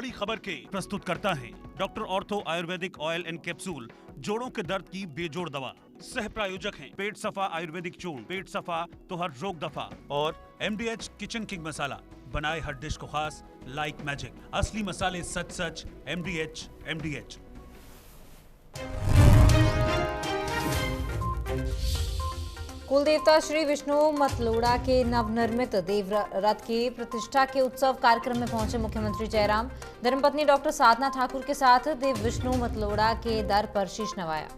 बड़ी खबर के प्रस्तुत करता है doctor ortho Ayurvedic oil and capsule, जोड़ों के दर्द की बेजोड़ दवा। सह प्रायोजक हैं पेट सफा आयुर्वेदिक चूर्ण, पेट सफा तो हर रोग दफा, और MDH किचन किंग मसाला, बनाए हर डिश को खास लाइक मैजिक। असली मसाले सच सच, MDH। कुलदेवता श्री विष्णु मतलोड़ा के नवनिर्मित देव रथ की प्रतिष्ठा के उत्सव कार्यक्रम में पहुंचे मुख्यमंत्री जयराम। धर्मपत्नी डॉक्टर साधना ठाकुर के साथ देव विष्णु मतलोड़ा के दर पर शीश नवाया।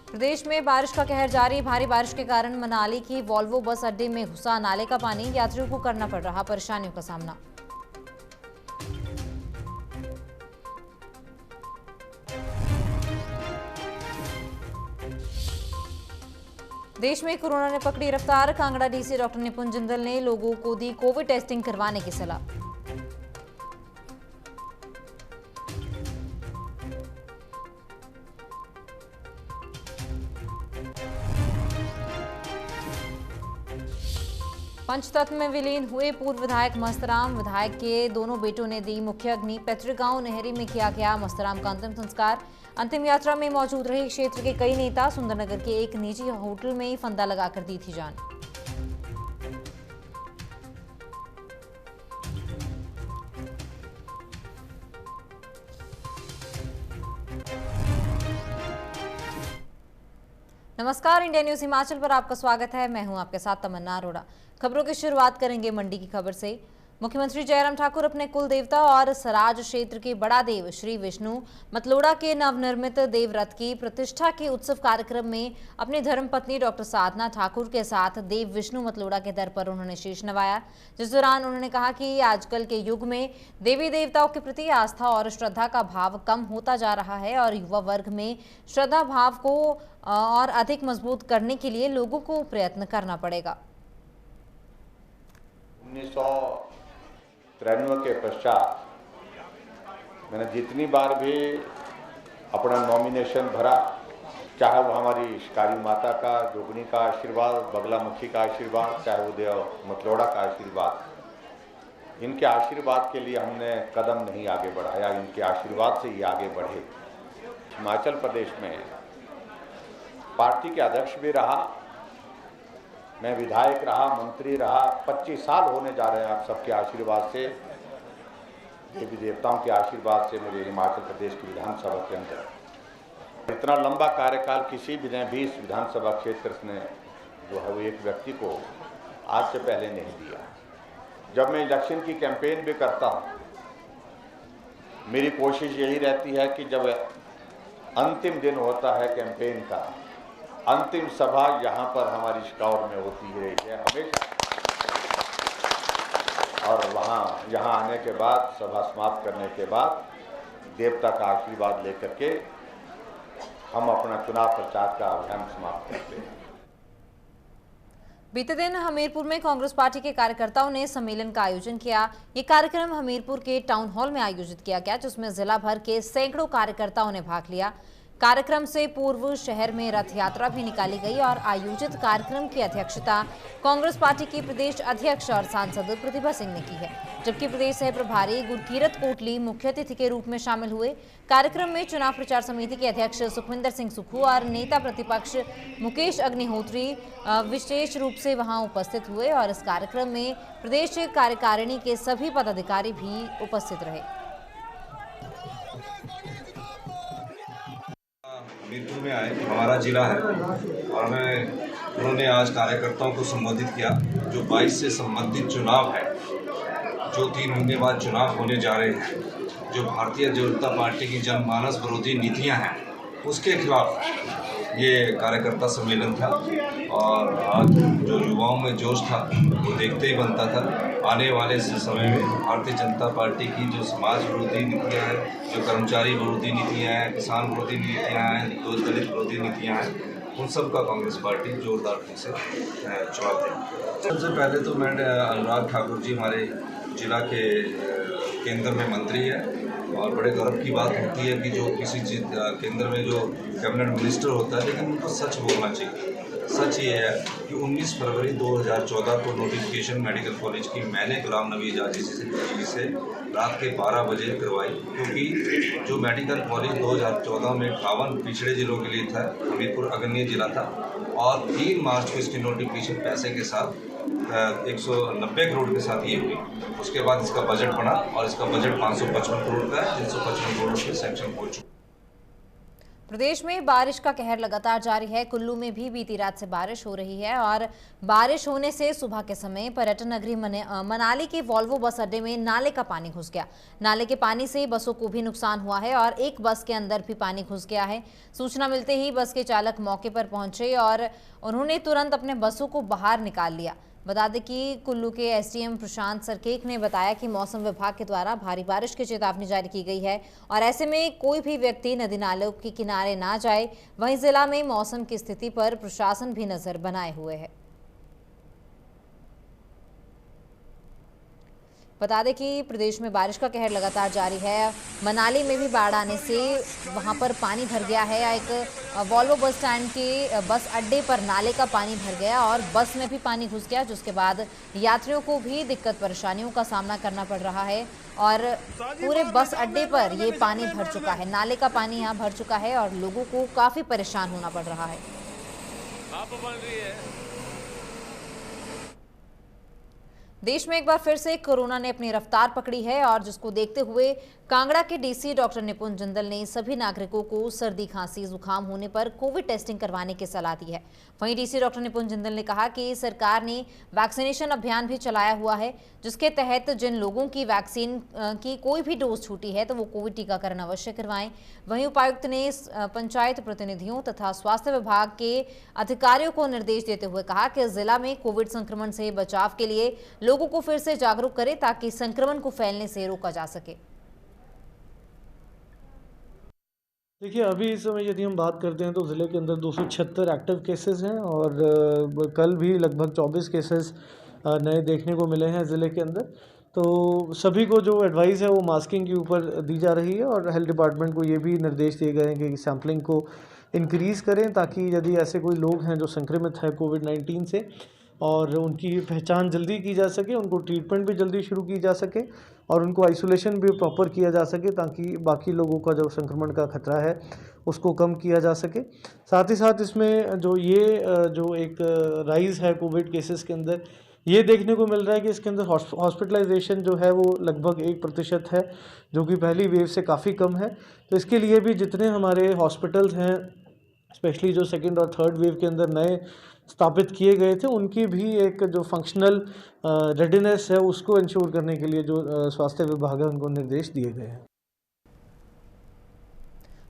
प्रदेश में बारिश का कहर जारी। भारी बारिश के कारण मनाली की वॉल्वो बस अड्डे में घुसा नाले का पानी, यात्रियों को करना पड़ रहा परेशानियों का सामना। देश में कोरोना ने पकड़ी रफ्तार। कांगड़ा डीसी डॉक्टर निपुण जिंदल ने लोगों को दी कोविड टेस्टिंग करवाने की सलाह। पंचतत्व में विलीन हुए पूर्व विधायक मस्तराम। विधायक के दोनों बेटों ने दी मुख्य अग्नि। पैतृक गांव नहरी में किया गया मस्तराम का अंतिम संस्कार। अंतिम यात्रा में मौजूद रहे क्षेत्र के कई नेता। सुंदरनगर के एक निजी होटल में फंदा लगाकर दी थी जान। नमस्कार, इंडिया न्यूज हिमाचल पर आपका स्वागत है। मैं हूं आपके साथ तमन्ना अरोड़ा। खबरों की शुरुआत करेंगे मंडी की खबर से। मुख्यमंत्री जयराम ठाकुर अपने कुल देवता और सराज क्षेत्र के बड़ा देव श्री विष्णु मतलोड़ा के नवनिर्मित देव रथ की प्रतिष्ठा के उत्सव कार्यक्रम में अपनी धर्मपत्नी डॉक्टर साधना ठाकुर के साथ देव विष्णु मतलोड़ा के दर पर उन्होंने शीश नवाया। जिस दौरान उन्होंने कहा कि आजकल के युग में देवी देवताओं के प्रति आस्था और श्रद्धा का भाव कम होता जा रहा है और युवा वर्ग में श्रद्धा भाव को और अधिक मजबूत करने के लिए लोगों को प्रयत्न करना पड़ेगा। 1993 के पश्चात मैंने जितनी बार भी अपना नॉमिनेशन भरा, चाहे वो हमारी शिकारी माता का, जोगनी का आशीर्वाद, बगलामुखी का आशीर्वाद, चाहे वो देव मतलोड़ा का आशीर्वाद, इनके आशीर्वाद के लिए हमने कदम नहीं आगे बढ़ाया, इनके आशीर्वाद से ही आगे बढ़े। हिमाचल प्रदेश में पार्टी के अध्यक्ष भी रहा, मैं विधायक रहा, मंत्री रहा। 25 साल होने जा रहे हैं आप सबके आशीर्वाद से, देवी देवताओं के आशीर्वाद से मेरे हिमाचल प्रदेश की विधानसभा के अंदर। इतना लंबा कार्यकाल किसी भी ने 20 विधानसभा क्षेत्र ने जो है वो एक व्यक्ति को आज से पहले नहीं दिया। जब मैं इलेक्शन की कैंपेन भी करता हूँ, मेरी कोशिश यही रहती है कि जब अंतिम दिन होता है कैंपेन का, अंतिम सभा यहाँ पर हमारी शिकावर में होती है हमेशा, और यहाँ आने के बाद, सभा समाप्त करने के बाद देवता का आशीर्वाद लेकर के हम अपना चुनाव प्रचार का अभियान समाप्त करते हैं। बीते दिन हमीरपुर में कांग्रेस पार्टी के कार्यकर्ताओं ने सम्मेलन का आयोजन किया। ये कार्यक्रम हमीरपुर के टाउन हॉल में आयोजित किया गया, जिसमें जिला भर के सैकड़ों कार्यकर्ताओं ने भाग लिया। कार्यक्रम से पूर्व शहर में रथ यात्रा भी निकाली गई और आयोजित कार्यक्रम की अध्यक्षता कांग्रेस पार्टी की प्रदेश अध्यक्ष और सांसद प्रतिभा सिंह ने की है, जबकि प्रदेश सह प्रभारी गुरकीरत कोटली मुख्य अतिथि के रूप में शामिल हुए। कार्यक्रम में चुनाव प्रचार समिति के अध्यक्ष सुखविंदर सिंह सुक्खू और नेता प्रतिपक्ष मुकेश अग्निहोत्री विशेष रूप से वहां उपस्थित हुए और इस कार्यक्रम में प्रदेश कार्यकारिणी के सभी पदाधिकारी भी उपस्थित रहे। हमीरपुर में आए, हमारा जिला है, और उन्होंने आज कार्यकर्ताओं को संबोधित किया। जो 22 से संबंधित चुनाव है, जो 3 महीने बाद चुनाव होने जा रहे हैं, जो भारतीय जनता पार्टी की जनमानस विरोधी नीतियां हैं, उसके खिलाफ ये कार्यकर्ता सम्मेलन था। और आज जो युवाओं में जोश था वो देखते ही बनता था। आने वाले समय में भारतीय जनता पार्टी की जो समाज विरोधी नीतियां हैं, जो कर्मचारी विरोधी नीतियां हैं, किसान विरोधी नीतियां हैं, दलित विरोधी नीतियां हैं, उन सब का कांग्रेस पार्टी जोरदार ढंग से जवाब देगी। सबसे पहले तो मैं अनुराग ठाकुर जी, हमारे जिला के केंद्र में मंत्री है और बड़े गर्व की बात होती है कि जो किसी चीज केंद्र में जो कैबिनेट मिनिस्टर होता है, लेकिन उनको सच बोलना चाहिए। सच ये है कि 19 फरवरी 2014 को नोटिफिकेशन मेडिकल कॉलेज की मैंने गुलाम नबी आज़ाद जी से रात के 12 बजे करवाई, क्योंकि जो मेडिकल कॉलेज 2014 में 58 पिछड़े जिलों के लिए था, हमीरपुर अग्रणी जिला था, और 3 मार्च को इसकी नोटिफिकेशन पैसे के साथ 190 करोड़ के साथ ये हुई। उसके बाद इसका बजट बना और इसका बजट 555 करोड़ का है, 355 करोड़ रुपये सैंक्शन हो चुका। प्रदेश में बारिश का कहर लगातार जारी है। कुल्लू में भी बीती रात से बारिश हो रही है और बारिश होने से सुबह के समय पर्यटन नगरी मनाली के वॉल्वो बस अड्डे में नाले का पानी घुस गया। नाले के पानी से बसों को भी नुकसान हुआ है और एक बस के अंदर भी पानी घुस गया है। सूचना मिलते ही बस के चालक मौके पर पहुंचे और उन्होंने तुरंत अपने बसों को बाहर निकाल लिया। बता दें कि कुल्लू के एसडीएम प्रशांत सरकेक ने बताया कि मौसम विभाग के द्वारा भारी बारिश की चेतावनी जारी की गई है और ऐसे में कोई भी व्यक्ति नदी नालों के किनारे ना जाए। वहीं जिला में मौसम की स्थिति पर प्रशासन भी नजर बनाए हुए है। बता दें कि प्रदेश में बारिश का कहर लगातार जारी है। मनाली में भी बाढ़ आने से वहां पर पानी भर गया है। एक वॉल्वो बस स्टैंड के बस अड्डे पर नाले का पानी भर गया और बस में भी पानी घुस गया, जिसके बाद यात्रियों को भी दिक्कत परेशानियों का सामना करना पड़ रहा है और पूरे बस अड्डे पर ये पानी भर चुका है। नाले का पानी यहाँ भर चुका है और लोगों को काफी परेशान होना पड़ रहा है। देश में एक बार फिर से कोरोना ने अपनी रफ्तार पकड़ी है और जिसको देखते हुए कांगड़ा के डीसी डॉक्टर निपुण जिंदल ने सभी नागरिकों को सर्दी, खांसी, जुकाम होने पर कोविड टेस्टिंग करवाने की सलाह दी है। वहीं डीसी डॉक्टर निपुण जिंदल ने कहा कि सरकार ने वैक्सीनेशन अभियान भी चलाया हुआ है, जिसके तहत जिन लोगों की वैक्सीन की कोई भी डोज छूटी है तो वो कोविड टीकाकरण अवश्य करवाएं। वहीं उपायुक्त ने पंचायत प्रतिनिधियों तथा स्वास्थ्य विभाग के अधिकारियों को निर्देश देते हुए कहा कि जिला में कोविड संक्रमण से बचाव के लिए लोगों को फिर से जागरूक करें ताकि संक्रमण को फैलने से रोका जा सके। देखिए, अभी इस समय यदि हम बात करते हैं तो ज़िले के अंदर 276 एक्टिव केसेस हैं और कल भी लगभग 24 केसेस नए देखने को मिले हैं ज़िले के अंदर। तो सभी को जो एडवाइस है वो मास्किंग के ऊपर दी जा रही है और हेल्थ डिपार्टमेंट को ये भी निर्देश दिए गए हैं कि सैम्पलिंग को इंक्रीज़ करें ताकि यदि ऐसे कोई लोग हैं जो संक्रमित हैं कोविड-19 से और उनकी पहचान जल्दी की जा सके, उनको ट्रीटमेंट भी जल्दी शुरू की जा सके और उनको आइसोलेशन भी प्रॉपर किया जा सके ताकि बाकी लोगों का जो संक्रमण का खतरा है उसको कम किया जा सके। साथ ही साथ इसमें जो एक राइज़ है कोविड केसेस के अंदर, ये देखने को मिल रहा है कि इसके अंदर हॉस्पिटलाइजेशन जो है वो लगभग 1% है, जो कि पहली वेव से काफ़ी कम है। तो इसके लिए भी जितने हमारे हॉस्पिटल्स हैं, स्पेशली जो सेकेंड और थर्ड वेव के अंदर नए स्थापित किए गए थे, उनकी भी एक जो फंक्शनल रेडीनेस है उसको इंश्योर करने के लिए जो स्वास्थ्य विभाग है उनको निर्देश दिए गए हैं।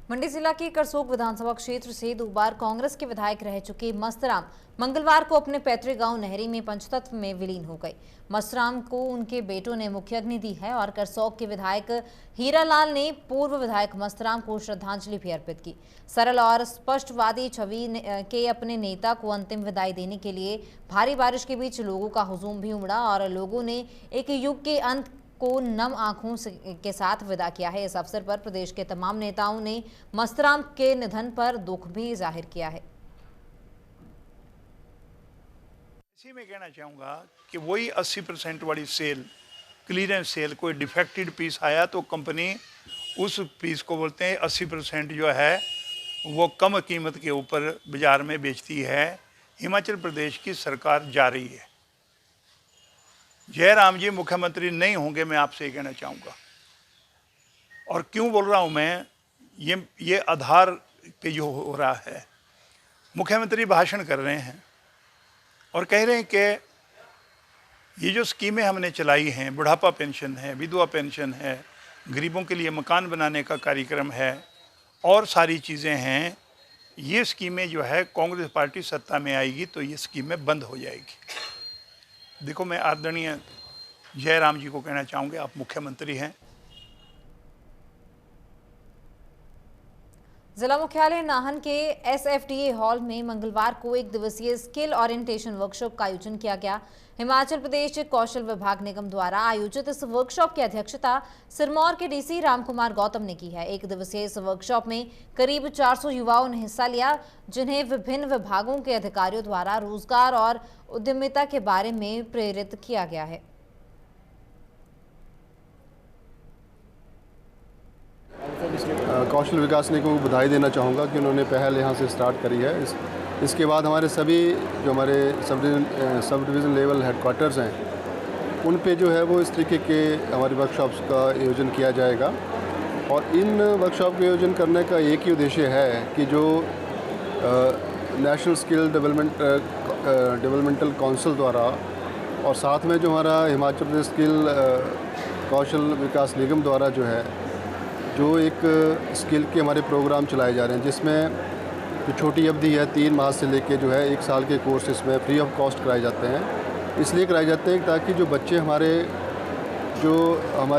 मंडी जिला के करसोग विधानसभा क्षेत्र से 2 बार कांग्रेस के विधायक रह चुके मस्तराम मंगलवार को अपने पैतृक गांव नहरी में पंचतत्व में विलीन हो गए। मस्तराम को उनके बेटों ने मुख्य अग्नि दी है और करसोग के विधायक हीरालाल ने पूर्व विधायक मस्तराम को श्रद्धांजलि भी अर्पित की। सरल और स्पष्टवादी छवि के अपने नेता को अंतिम विदाई देने के लिए भारी बारिश के बीच लोगों का हुजूम भी उमड़ा और लोगों ने एक युग के अंत को नम आंखों के साथ विदा किया है। इस अवसर पर प्रदेश के तमाम नेताओं ने मस्तराम के निधन पर दुख भी जाहिर किया है। इसी में कहना चाहूँगा कि वही 80% वाली सेल, क्लियरेंस सेल, कोई डिफेक्टेड पीस आया तो कंपनी उस पीस को बोलते हैं 80% जो है वो कम कीमत के ऊपर बाजार में बेचती है। हिमाचल प्रदेश की सरकार जा रही है। जयराम जी मुख्यमंत्री नहीं होंगे, मैं आपसे ये कहना चाहूँगा। और क्यों बोल रहा हूँ मैं, ये आधार पे जो हो रहा है, मुख्यमंत्री भाषण कर रहे हैं और कह रहे हैं कि ये जो स्कीमें हमने चलाई हैं, बुढ़ापा पेंशन है, विधवा पेंशन है, गरीबों के लिए मकान बनाने का कार्यक्रम है और सारी चीज़ें हैं, ये स्कीमें जो है कांग्रेस पार्टी सत्ता में आएगी तो ये स्कीमें बंद हो जाएगी। देखो, मैं आदरणीय जयराम जी को कहना चाहूँगा, आप मुख्यमंत्री हैं। जिला मुख्यालय नाहन के SFDA हॉल में मंगलवार को एक दिवसीय स्किल ओरिएंटेशन वर्कशॉप का आयोजन किया गया। हिमाचल प्रदेश कौशल विभाग निगम द्वारा आयोजित इस वर्कशॉप की अध्यक्षता सिरमौर के DC रामकुमार गौतम ने की है। एक दिवसीय इस वर्कशॉप में करीब 400 युवाओं ने हिस्सा लिया, जिन्हें विभिन्न विभागों के अधिकारियों द्वारा रोजगार और उद्यमिता के बारे में प्रेरित किया गया है। कौशल विकास निगम को बधाई देना चाहूँगा कि उन्होंने पहल यहाँ से स्टार्ट करी है। इसके बाद हमारे सभी जो हमारे सब डिवीज़न लेवल हेडक्वार्टर्स हैं उन पे जो है वो इस तरीके के हमारी वर्कशॉप्स का आयोजन किया जाएगा। और इन वर्कशॉप के आयोजन करने का एक ही उद्देश्य है कि जो नेशनल स्किल डेवलपमेंटल काउंसिल द्वारा और साथ में जो हमारा हिमाचल प्रदेश स्किल कौशल विकास निगम द्वारा जो एक स्किल के हमारे प्रोग्राम चलाए जा रहे हैं, जिसमें जो छोटी अवधि है 3 माह से लेके जो है 1 साल के कोर्स इसमें फ्री ऑफ कॉस्ट कराए जाते हैं। इसलिए कराए जाते हैं ताकि जो बच्चे हमारे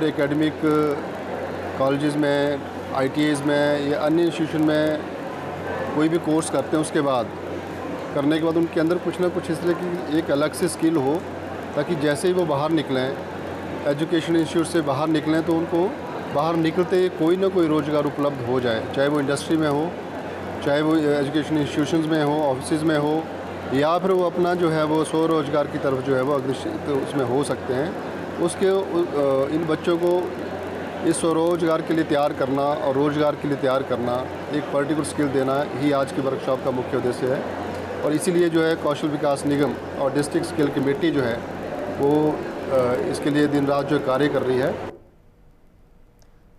एकेडमिक कॉलेजेस में, ITIs में या अन्य इंस्टीट्यूशन में कोई भी कोर्स करते हैं, उसके बाद करने के बाद उनके अंदर कुछ ना कुछ इस तरह की एक अलग से स्किल हो, ताकि जैसे ही वो बाहर निकलें, एजुकेशन इंस्टीट्यूट से बाहर निकलें, तो उनको बाहर निकलते कोई ना कोई रोज़गार उपलब्ध हो जाए, चाहे वो इंडस्ट्री में हो, चाहे वो एजुकेशन इंस्टीट्यूशंस में हो, ऑफिस में हो, या फिर वो अपना जो है वो स्वरोजगार की तरफ जो है वो अग्रसर उसमें हो सकते हैं। उसके इन बच्चों को इस स्वरोजगार के लिए तैयार करना और रोज़गार के लिए तैयार करना, एक पर्टिकुलर स्किल देना ही आज की वर्कशॉप का मुख्य उद्देश्य है। और इसीलिए जो है कौशल विकास निगम और डिस्ट्रिक्ट स्किल कमेटी जो है वो इसके लिए दिन रात जो कार्य कर रही है।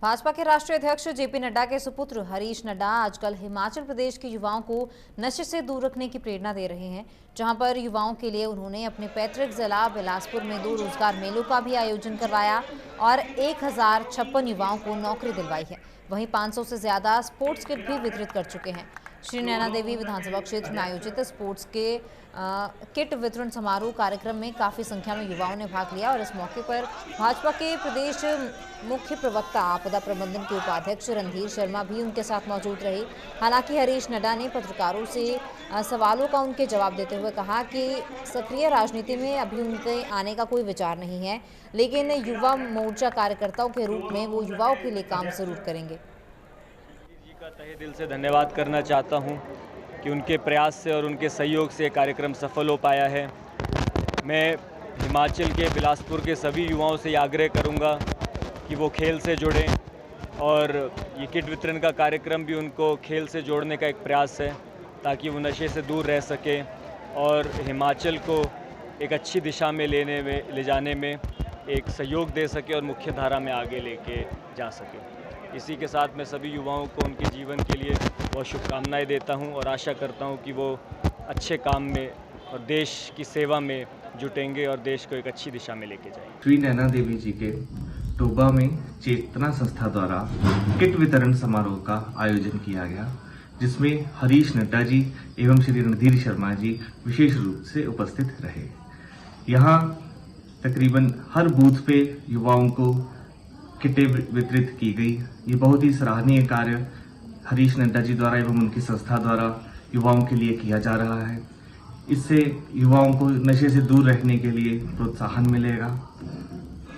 भाजपा के राष्ट्रीय अध्यक्ष JP नड्डा के सुपुत्र हरीश नड्डा आजकल हिमाचल प्रदेश के युवाओं को नशे से दूर रखने की प्रेरणा दे रहे हैं, जहां पर युवाओं के लिए उन्होंने अपने पैतृक जिला बिलासपुर में 2 रोजगार मेलों का भी आयोजन करवाया और 1056 युवाओं को नौकरी दिलवाई है। वहीं 500 से ज्यादा स्पोर्ट्स किट भी वितरित कर चुके हैं। श्री नैना देवी विधानसभा क्षेत्र में आयोजित स्पोर्ट्स के किट वितरण समारोह कार्यक्रम में काफ़ी संख्या में युवाओं ने भाग लिया और इस मौके पर भाजपा के प्रदेश मुख्य प्रवक्ता आपदा प्रबंधन के उपाध्यक्ष रणधीर शर्मा भी उनके साथ मौजूद रहे। हालांकि हरीश नड्डा ने पत्रकारों से सवालों का उनके जवाब देते हुए कहा कि सक्रिय राजनीति में अभी उनके आने का कोई विचार नहीं है, लेकिन युवा मोर्चा कार्यकर्ताओं के रूप में वो युवाओं के लिए काम जरूर करेंगे। का तहे दिल से धन्यवाद करना चाहता हूं कि उनके प्रयास से और उनके सहयोग से कार्यक्रम सफल हो पाया है। मैं हिमाचल के बिलासपुर के सभी युवाओं से आग्रह करूंगा कि वो खेल से जुड़ें और ये किट वितरण का कार्यक्रम भी उनको खेल से जोड़ने का एक प्रयास है, ताकि वो नशे से दूर रह सकें और हिमाचल को एक अच्छी दिशा में ले जाने में एक सहयोग दे सके और मुख्य धारा में आगे लेके जा सके। इसी के साथ मैं सभी युवाओं को उनके जीवन के लिए बहुत शुभकामनाएं देता हूं और आशा करता हूं कि वो अच्छे काम में और देश की सेवा में जुटेंगे और देश को एक अच्छी दिशा में लेके जाएंगे। श्री नैना देवी जी के टोबा में चेतना संस्था द्वारा किट वितरण समारोह का आयोजन किया गया, जिसमें हरीश नड्डा जी एवं श्री रणधीर शर्मा जी विशेष रूप से उपस्थित रहे। यहाँ तकरीबन हर बूथ पे युवाओं को किटें वितरित की गई। ये बहुत ही सराहनीय कार्य हरीश नड्डा जी द्वारा एवं उनकी संस्था द्वारा युवाओं के लिए किया जा रहा है। इससे युवाओं को नशे से दूर रहने के लिए प्रोत्साहन मिलेगा।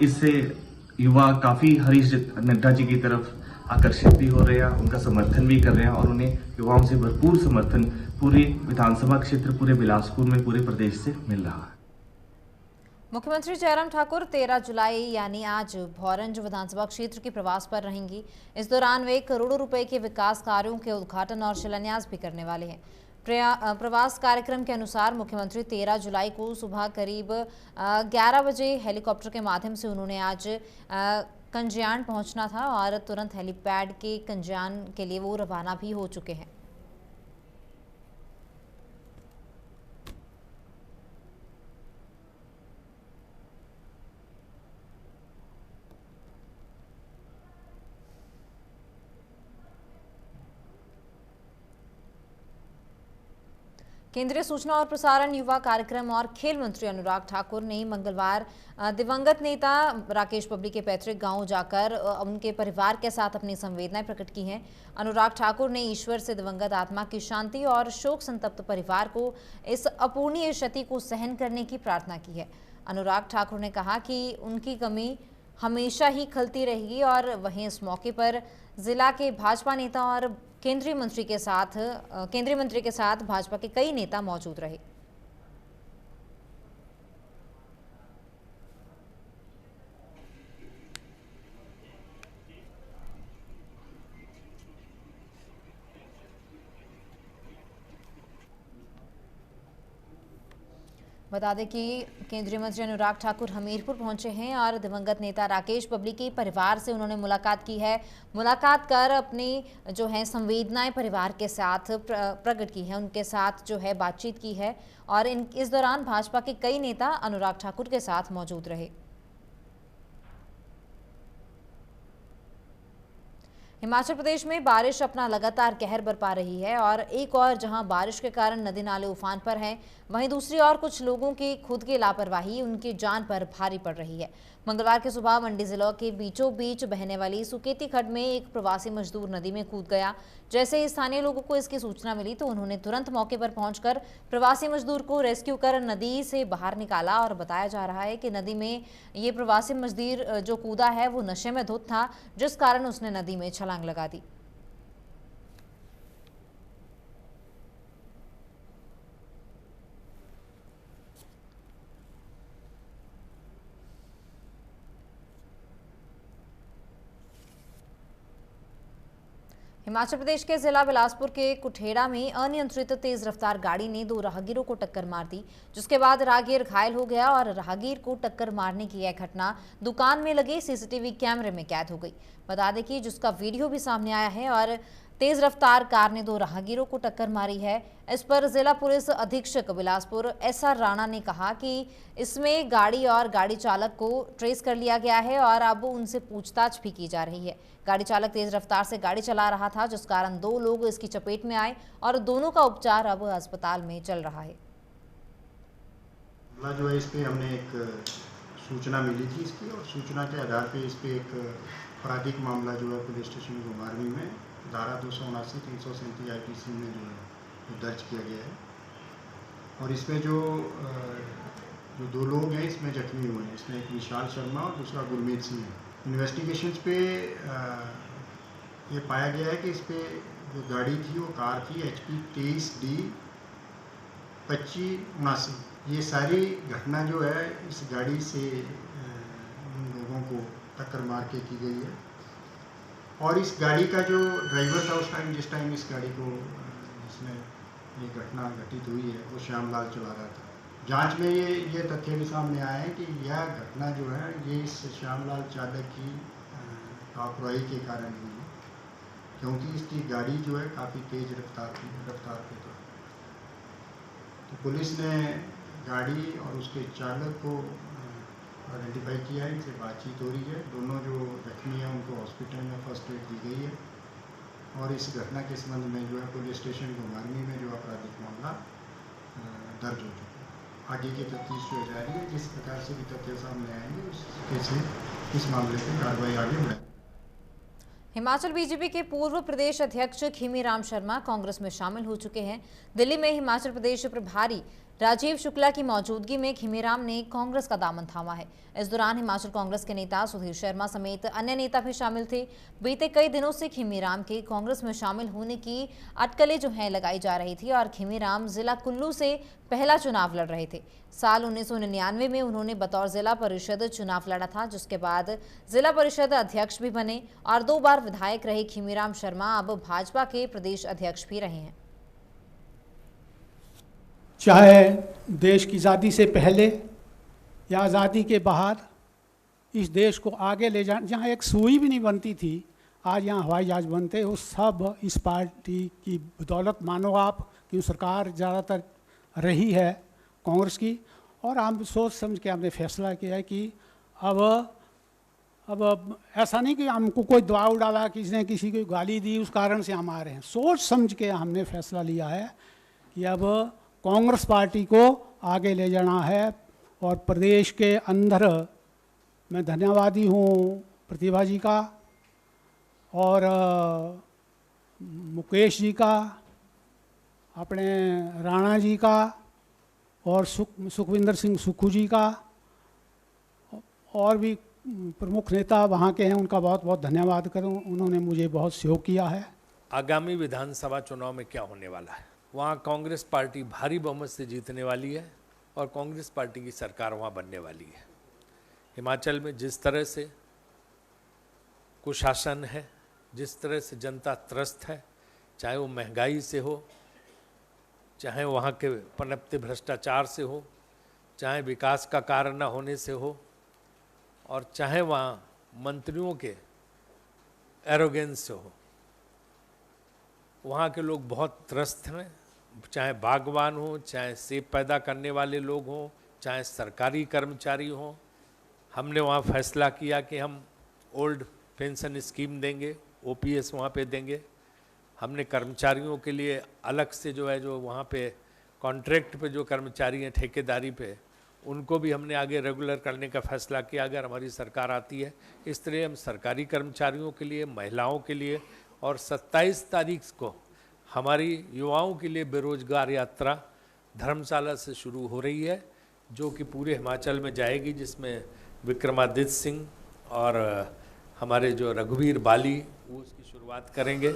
इससे युवा काफ़ी हरीश नड्डा जी की तरफ आकर्षित भी हो रहे हैं, उनका समर्थन भी कर रहे हैं और उन्हें युवाओं से भरपूर समर्थन पूरे विधानसभा क्षेत्र, पूरे बिलासपुर में, पूरे प्रदेश से मिल रहा है। मुख्यमंत्री जयराम ठाकुर 13 जुलाई यानी आज भौरंज विधानसभा क्षेत्र के प्रवास पर रहेंगी। इस दौरान वे करोड़ों रुपए के विकास कार्यों के उद्घाटन और शिलान्यास भी करने वाले हैं। प्रवास कार्यक्रम के अनुसार मुख्यमंत्री 13 जुलाई को सुबह करीब 11 बजे हेलीकॉप्टर के माध्यम से उन्होंने आज कंजियान पहुंचना था और तुरंत हेलीपैड के कंजियान के लिए वो रवाना भी हो चुके हैं। केंद्रीय सूचना और प्रसारण, युवा कार्यक्रम और खेल मंत्री अनुराग ठाकुर ने मंगलवार दिवंगत नेता राकेश बबली के पैतृक गांव जाकर उनके परिवार के साथ अपनी संवेदनाएं प्रकट की हैं। अनुराग ठाकुर ने ईश्वर से दिवंगत आत्मा की शांति और शोक संतप्त परिवार को इस अपूरणीय क्षति को सहन करने की प्रार्थना की है। अनुराग ठाकुर ने कहा कि उनकी कमी हमेशा ही खलती रहेगी और वहीं इस मौके पर जिला के भाजपा नेता और केंद्रीय मंत्री के साथ भाजपा के कई नेता मौजूद रहे। बता दें कि केंद्रीय मंत्री अनुराग ठाकुर हमीरपुर पहुंचे हैं और दिवंगत नेता राकेश बबली के परिवार से उन्होंने मुलाकात की है। मुलाकात कर अपनी जो है संवेदनाएं परिवार के साथ प्रकट की है, उनके साथ जो है बातचीत की है और इस दौरान भाजपा के कई नेता अनुराग ठाकुर के साथ मौजूद रहे। हिमाचल प्रदेश में बारिश अपना लगातार कहर बरपा रही है और एक और जहां बारिश के कारण नदी नाले उफान पर हैं, वहीं दूसरी ओर कुछ लोगों की खुद की लापरवाही उनकी जान पर भारी पड़ रही है। मंगलवार की सुबह मंडी जिला के बीचों बीच बहने वाली सुकेती खड्ड में एक प्रवासी मजदूर नदी में कूद गया। जैसे ही स्थानीय लोगों को इसकी सूचना मिली तो उन्होंने तुरंत मौके पर पहुंचकर प्रवासी मजदूर को रेस्क्यू कर नदी से बाहर निकाला और बताया जा रहा है कि नदी में ये प्रवासी मजदूर जो कूदा है वो नशे में धुत था, जिस कारण उसने नदी में छलांग लगा दी। हिमाचल प्रदेश के जिला बिलासपुर के कुठेड़ा में अनियंत्रित तेज रफ्तार गाड़ी ने 2 राहगीरों को टक्कर मार दी, जिसके बाद राहगीर घायल हो गया और राहगीर को टक्कर मारने की यह घटना दुकान में लगे सीसीटीवी कैमरे में कैद हो गई। बता दें कि जिसका वीडियो भी सामने आया है और तेज रफ्तार कार ने 2 राहगीरों को टक्कर मारी है। इस पर जिला पुलिस अधीक्षक बिलासपुर SR राणा ने कहा कि इसमें गाड़ी और गाड़ी चालक को ट्रेस कर लिया गया है और अब उनसे पूछताछ भी की जा रही है। गाड़ी चालक तेज रफ्तार से गाड़ी चला रहा था, जिस कारण 2 लोग इसकी चपेट में आए और दोनों का उपचार अब अस्पताल में चल रहा है। जो है इस पे हमने एक सूचना मिली थी इसकी, और सूचना के आधार पे इस पे एक आपराधिक मामला जो है पुलिस स्टेशन घुमारवी में धारा 279 337 IPC में जो है दर्ज किया गया है। और इसमें जो 2 लोग हैं इसमें जख्मी हुए हैं। इसमें एक विशाल शर्मा और दूसरा गुरमीत सिंह है। इन्वेस्टिगेशंस पे ये पाया गया है कि इस पे जो गाड़ी थी वो कार थी HP 23D 2579। ये सारी घटना जो है इस गाड़ी से उन लोगों को टक्कर मार के की गई है। और इस गाड़ी का जो ड्राइवर था उस टाइम, जिस टाइम इस गाड़ी को इसमें ये घटना घटित हुई है, वो श्यामलाल चला रहा था। जांच में ये तथ्य भी सामने आया है कि यह घटना जो है ये इस श्यामलाल चालक की लापरवाही के कारण हुई है, क्योंकि इसकी गाड़ी जो है काफ़ी तेज रफ्तार पे था। तो पुलिस ने गाड़ी और उसके चालक को आइडेंटिफाई किया है, इनसे बातचीत हो रही है। दोनों जो जख्मी हैं उनको हॉस्पिटल में फर्स्ट एड दी गई है और इस घटना के संबंध में जो है पुलिस स्टेशन घुमारवी में जो आपराधिक मामला दर्ज हो चुका है। आगे की तफ्तीश जो जारी है, जिस प्रकार से भी तथ्य सामने आएंगे उससे इस मामले की कार्रवाई आगे बढ़ाएगी। हिमाचल बीजेपी के पूर्व प्रदेश अध्यक्ष खीमीराम शर्मा कांग्रेस में शामिल हो चुके हैं। दिल्ली में हिमाचल प्रदेश प्रभारी राजीव शुक्ला की मौजूदगी में खीमीराम ने कांग्रेस का दामन थामा है। इस दौरान हिमाचल कांग्रेस के नेता सुधीर शर्मा समेत अन्य नेता भी शामिल थे। बीते कई दिनों से खीमीराम के कांग्रेस में शामिल होने की अटकलें जो हैं लगाई जा रही थी और खीमीराम जिला कुल्लू से पहला चुनाव लड़ रहे थे। साल 1999 में उन्होंने बतौर जिला परिषद चुनाव लड़ा था, जिसके बाद जिला परिषद अध्यक्ष भी बने और 2 बार विधायक रहे खीमीराम शर्मा अब भाजपा के प्रदेश अध्यक्ष भी रहे हैं। चाहे देश की आज़ादी से पहले या आज़ादी के बाद इस देश को आगे ले जाने, जहाँ एक सुई भी नहीं बनती थी, आज यहाँ हवाई जहाज बनते हैं। वो सब इस पार्टी की बदौलत मानो आप कि सरकार ज़्यादातर रही है कांग्रेस की। और हम सोच समझ के हमने फैसला किया है कि अब ऐसा नहीं कि हमको कोई दबाव डाला, किसी ने किसी को गाली दी, उस कारण से हम आ रहे हैं। सोच समझ के हमने फैसला लिया है कि अब कांग्रेस पार्टी को आगे ले जाना है। और प्रदेश के अंदर मैं धन्यवादी हूँ प्रतिभा जी का और मुकेश जी का, अपने राणा जी का और सुखविंदर सिंह सुक्खू जी का, और भी प्रमुख नेता वहाँ के हैं, उनका बहुत बहुत धन्यवाद करूँ। उन्होंने मुझे बहुत सहयोग किया है। आगामी विधानसभा चुनाव में क्या होने वाला है? वहाँ कांग्रेस पार्टी भारी बहुमत से जीतने वाली है और कांग्रेस पार्टी की सरकार वहाँ बनने वाली है। हिमाचल में जिस तरह से कुशासन है, जिस तरह से जनता त्रस्त है, चाहे वो महंगाई से हो, चाहे वहाँ के पनपते भ्रष्टाचार से हो, चाहे विकास का कार्य न होने से हो, और चाहे वहाँ मंत्रियों के एरोगेंस से हो, वहाँ के लोग बहुत त्रस्त हैं। चाहे बागवान हो, चाहे सेब पैदा करने वाले लोग हों, चाहे सरकारी कर्मचारी हों। हमने वहाँ फैसला किया कि हम ओल्ड पेंशन स्कीम देंगे, ओपीएस वहाँ पे देंगे। हमने कर्मचारियों के लिए अलग से जो है, जो वहाँ पे कॉन्ट्रैक्ट पे जो कर्मचारी हैं ठेकेदारी पे, उनको भी हमने आगे रेगुलर करने का फैसला किया अगर हमारी सरकार आती है। इस तरह हम सरकारी कर्मचारियों के लिए, महिलाओं के लिए, और 27 तारीख को हमारी युवाओं के लिए बेरोजगार यात्रा धर्मशाला से शुरू हो रही है, जो कि पूरे हिमाचल में जाएगी, जिसमें विक्रमादित्य सिंह और हमारे जो रघुवीर बाली वो उसकी शुरुआत करेंगे।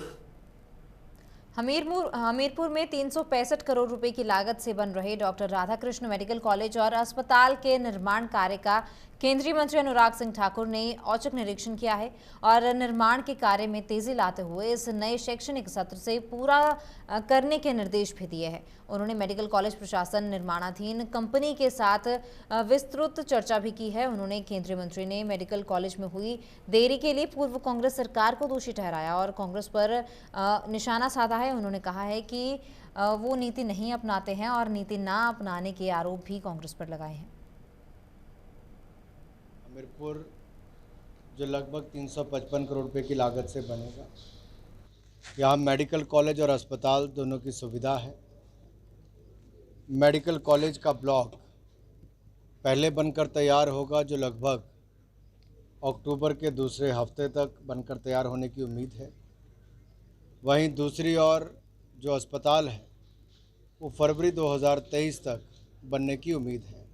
हमीरपुर में 365 करोड़ रुपए की लागत से बन रहे डॉक्टर राधाकृष्ण मेडिकल कॉलेज और अस्पताल के निर्माण कार्य का केंद्रीय मंत्री अनुराग सिंह ठाकुर ने औचक निरीक्षण किया है और निर्माण के कार्य में तेजी लाते हुए इस नए शैक्षणिक सत्र से पूरा करने के निर्देश भी दिए हैं। उन्होंने मेडिकल कॉलेज प्रशासन, निर्माणाधीन कंपनी के साथ विस्तृत चर्चा भी की है। उन्होंने केंद्रीय मंत्री ने मेडिकल कॉलेज में हुई देरी के लिए पूर्व कांग्रेस सरकार को दोषी ठहराया और कांग्रेस पर निशाना साधा है। उन्होंने कहा है कि वो नीति नहीं अपनाते हैं और नीति ना अपनाने के आरोप भी कांग्रेस पर लगाए हैं। हमीरपुर जो लगभग 355 करोड़ रुपए की लागत से बनेगा, यहाँ मेडिकल कॉलेज और अस्पताल दोनों की सुविधा है। मेडिकल कॉलेज का ब्लॉक पहले बनकर तैयार होगा, जो लगभग अक्टूबर के दूसरे हफ्ते तक बनकर तैयार होने की उम्मीद है। वहीं दूसरी ओर जो अस्पताल है वो फरवरी 2023 तक बनने की उम्मीद है।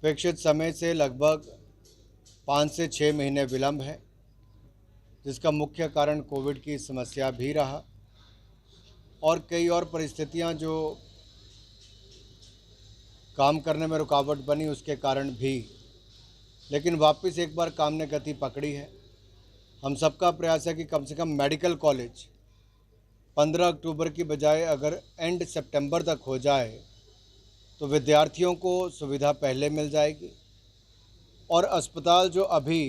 अपेक्षित समय से लगभग 5 से 6 महीने विलंब है, जिसका मुख्य कारण कोविड की समस्या भी रहा और कई और परिस्थितियां जो काम करने में रुकावट बनी उसके कारण भी। लेकिन वापस एक बार काम ने गति पकड़ी है। हम सबका प्रयास है कि कम से कम मेडिकल कॉलेज 15 अक्टूबर की बजाय अगर एंड सितंबर तक हो जाए तो विद्यार्थियों को सुविधा पहले मिल जाएगी। और अस्पताल जो अभी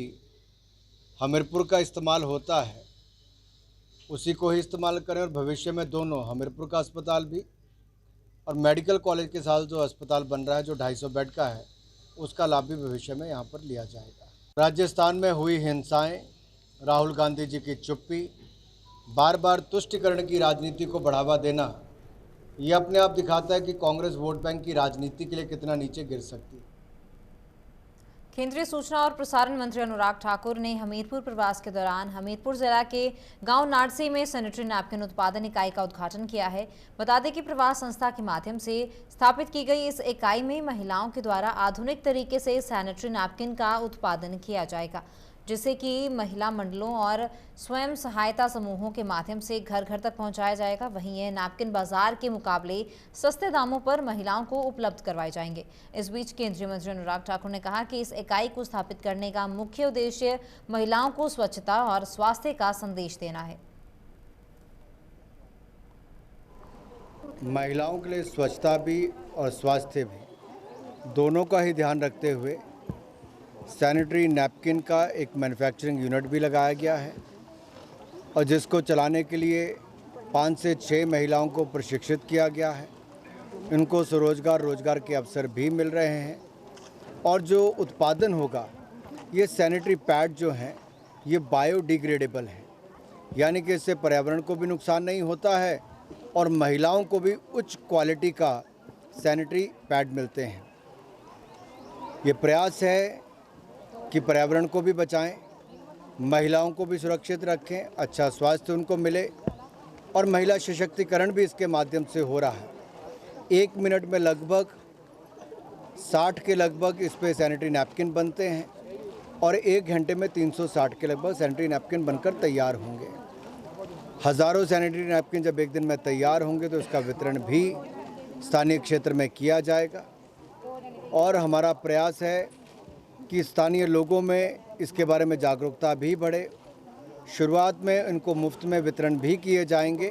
हमीरपुर का इस्तेमाल होता है उसी को ही इस्तेमाल करें और भविष्य में दोनों हमीरपुर का अस्पताल भी और मेडिकल कॉलेज के साथ जो अस्पताल बन रहा है जो 250 बेड का है उसका लाभ भी भविष्य में यहाँ पर लिया जाएगा। राजस्थान में हुई हिंसाएं, राहुल गांधी जी की चुप्पी, बार बार तुष्टिकरण की राजनीति को बढ़ावा देना, ये अपने आप दिखाता है कि कांग्रेस वोट बैंक की राजनीति के लिए कितना नीचे गिर सकती है। केंद्रीय सूचना और प्रसारण मंत्री अनुराग ठाकुर ने हमीरपुर प्रवास के दौरान हमीरपुर जिला के गांव नाडसी में सैनिटरी नैपकिन उत्पादन इकाई का उद्घाटन किया है। बता दें कि प्रवास संस्था के माध्यम से स्थापित की गई इस इकाई में महिलाओं के द्वारा आधुनिक तरीके से सैनिटरी नैपकिन का उत्पादन किया जाएगा, जिसे कि महिला मंडलों और स्वयं सहायता समूहों के माध्यम से घर घर तक पहुंचाया जाएगा। वहीं यह नैपकिन बाजार के मुकाबले सस्ते दामों पर महिलाओं को उपलब्ध करवाए जाएंगे। इस बीच केंद्रीय मंत्री अनुराग ठाकुर ने कहा कि इस इकाई को स्थापित करने का मुख्य उद्देश्य महिलाओं को स्वच्छता और स्वास्थ्य का संदेश देना है। महिलाओं के लिए स्वच्छता भी और स्वास्थ्य भी दोनों का ही ध्यान रखते हुए सैनिटरी नैपकिन का एक मैन्युफैक्चरिंग यूनिट भी लगाया गया है और जिसको चलाने के लिए 5 से 6 महिलाओं को प्रशिक्षित किया गया है। इनको स्वरोजगार, रोजगार के अवसर भी मिल रहे हैं और जो उत्पादन होगा ये सैनिटरी पैड जो हैं ये बायोडिग्रेडेबल हैं, यानी कि इससे पर्यावरण को भी नुकसान नहीं होता है और महिलाओं को भी उच्च क्वालिटी का सैनिटरी पैड मिलते हैं। ये प्रयास है कि पर्यावरण को भी बचाएं, महिलाओं को भी सुरक्षित रखें, अच्छा स्वास्थ्य उनको मिले और महिला सशक्तिकरण भी इसके माध्यम से हो रहा है। 1 मिनट में लगभग 60 के लगभग इस पे सैनिटरी नैपकिन बनते हैं और 1 घंटे में 360 के लगभग सैनिटरी नैपकिन बनकर तैयार होंगे। हज़ारों सैनिटरी नैपकिन जब एक दिन में तैयार होंगे तो इसका वितरण भी स्थानीय क्षेत्र में किया जाएगा और हमारा प्रयास है कि स्थानीय लोगों में इसके बारे में जागरूकता भी बढ़े। शुरुआत में इनको मुफ्त में वितरण भी किए जाएंगे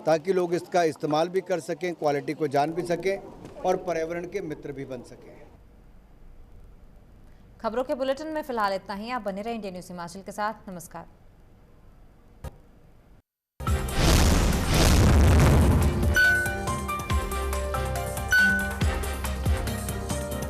ताकि लोग इसका इस्तेमाल भी कर सकें, क्वालिटी को जान भी सकें और पर्यावरण के मित्र भी बन सकें। खबरों के बुलेटिन में फिलहाल इतना ही। आप बने रहें इंडिया न्यूज़ हिमाचल के साथ। नमस्कार।